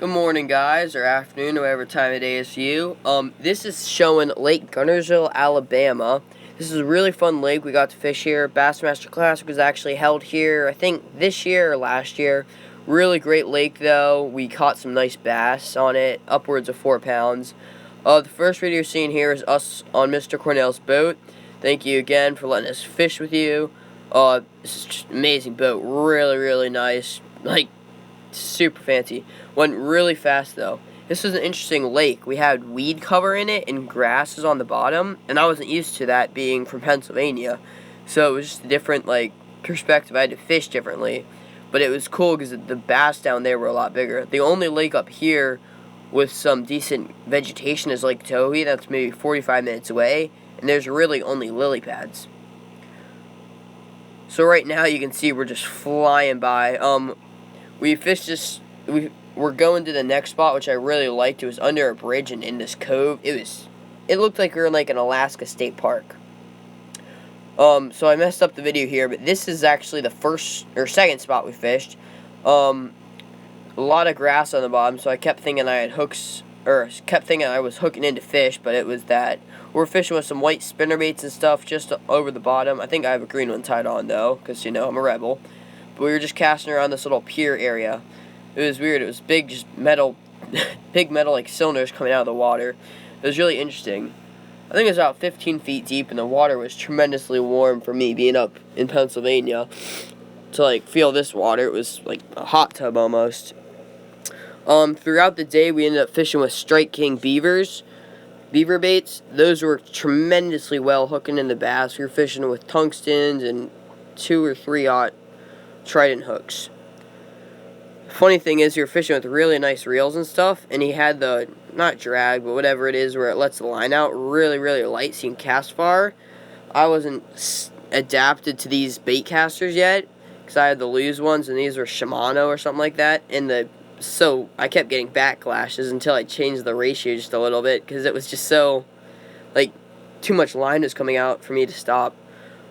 Good morning, guys, or afternoon, or whatever time of day is for you. This is showing Lake Guntersville, Alabama. This is a really fun lake. We got to fish here. Bassmaster Classic was actually held here, I think, this year or last year. Really great lake, though. We caught some nice bass on it, upwards of 4 pounds. The first video you're seeing here is us on Mr. Cornell's boat. Thank you again for letting us fish with you. This is just an amazing boat. Really, really nice. Like, super fancy. Went really fast though. This was an interesting lake. We had weed cover in it and grasses on the bottom, and I wasn't used to that being from Pennsylvania. So it was just a different perspective. I had to fish differently. But it was cool because the bass down there were a lot bigger. The only lake up here with some decent vegetation is Lake Tohi. That's maybe 45 minutes away, and there's really only lily pads. So right now you can see we're just flying by. We fished this. We're going to the next spot, which I really liked. It was under a bridge and in this cove. It looked like we were in like an Alaska state park. So I messed up the video here, but this is actually the first or second spot we fished. A lot of grass on the bottom, so I kept thinking I had hooks, or kept thinking I was hooking into fish, but it was that we're fishing with some white spinnerbaits and stuff just over the bottom. I think I have a green one tied on though, because I'm a rebel. But we were just casting around this little pier area. It was weird. It was big, just metal, big metal cylinders coming out of the water. It was really interesting. I think it was about 15 feet deep, and the water was tremendously warm for me being up in Pennsylvania. To feel this water, it was like a hot tub almost. Throughout the day, we ended up fishing with Strike King beaver baits. Those were tremendously well hooking in the bass. We were fishing with tungstens and 2 or 3/0 trident hooks. Funny thing is, you're fishing with really nice reels and stuff, and he had the, not drag, but whatever it is where it lets the line out really, really light so you can cast far. I wasn't adapted to these bait casters yet, because I had the loose ones, and these were Shimano or something like that, so I kept getting backlashes until I changed the ratio just a little bit, because it was just so, too much line was coming out for me to stop.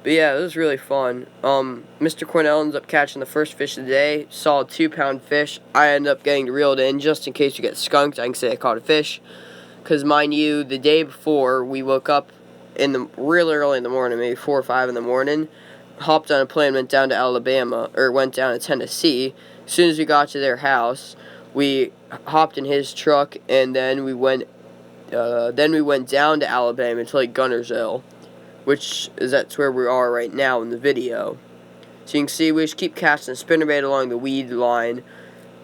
But yeah, it was really fun. Mr. Cornell ends up catching the first fish of the day. Solid 2-pound fish. I ended up getting reeled in just in case you get skunked. I can say I caught a fish. Because mind you, the day before, we woke up really early in the morning, maybe 4 or 5 in the morning. Hopped on a plane, went down to Tennessee. As soon as we got to their house, we hopped in his truck, and then we went down to Alabama to Guntersville, that's where we are right now in the video. So you can see we just keep casting a spinnerbait along the weed line.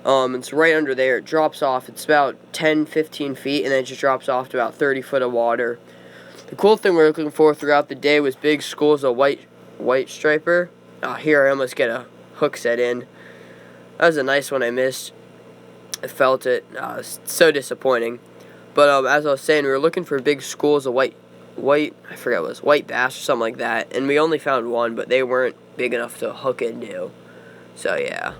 It's right under there. It drops off. It's about 10-15 feet, and then it just drops off to about 30 foot of water. The cool thing we were looking for throughout the day was big schools of white striper. Here I almost get a hook set in. That was a nice one I missed. I felt it. It's so disappointing. But as I was saying, we were looking for big schools of white, I forget what it was, white bass or something like that, and we only found one, but they weren't big enough to hook into. So yeah.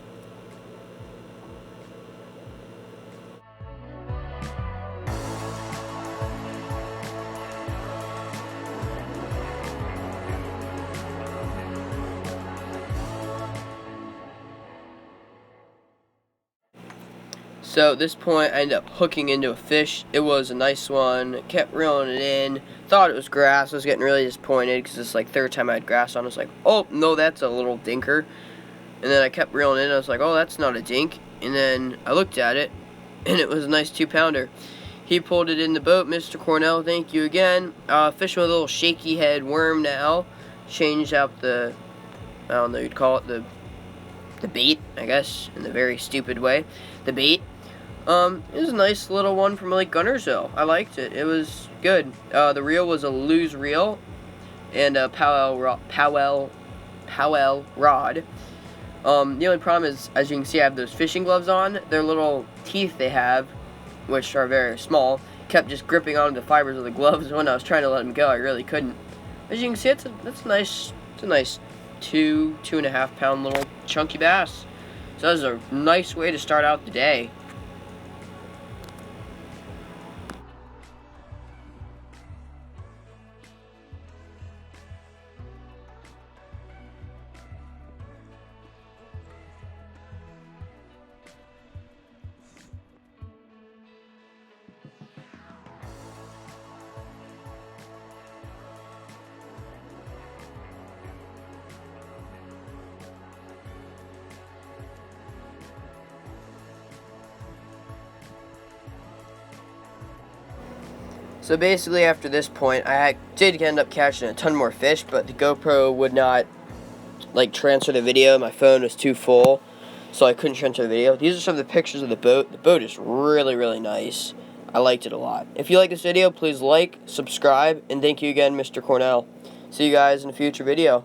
So at this point, I ended up hooking into a fish. It was a nice one. Kept reeling it in. Thought it was grass. I was getting really disappointed because it's third time I had grass on. I was like, oh, no, that's a little dinker. And then I kept reeling in. I was like, oh, that's not a dink. And then I looked at it, and it was a nice 2-pounder. He pulled it in the boat. Mr. Cornell, thank you again. Fishing with a little shaky head worm now. Changed out the, I don't know, you'd call it the bait, I guess, in a very stupid way. The bait. It was a nice little one from Guntersville. I liked it. It was good. The reel was a loose reel and a Powell rod. The only problem is, as you can see, I have those fishing gloves on. Their little teeth they have, which are very small, kept just gripping onto the fibers of the gloves. When I was trying to let them go, I really couldn't. As you can see, it's a nice 2.5 pound little chunky bass. So that was a nice way to start out the day. So basically, after this point, I did end up catching a ton more fish, but the GoPro would not like transfer the video. My phone was too full, so I couldn't transfer the video. These are some of the pictures of the boat. The boat is really, really nice. I liked it a lot. If you like this video, please like, subscribe, and thank you again, Mr. Cornell. See you guys in a future video.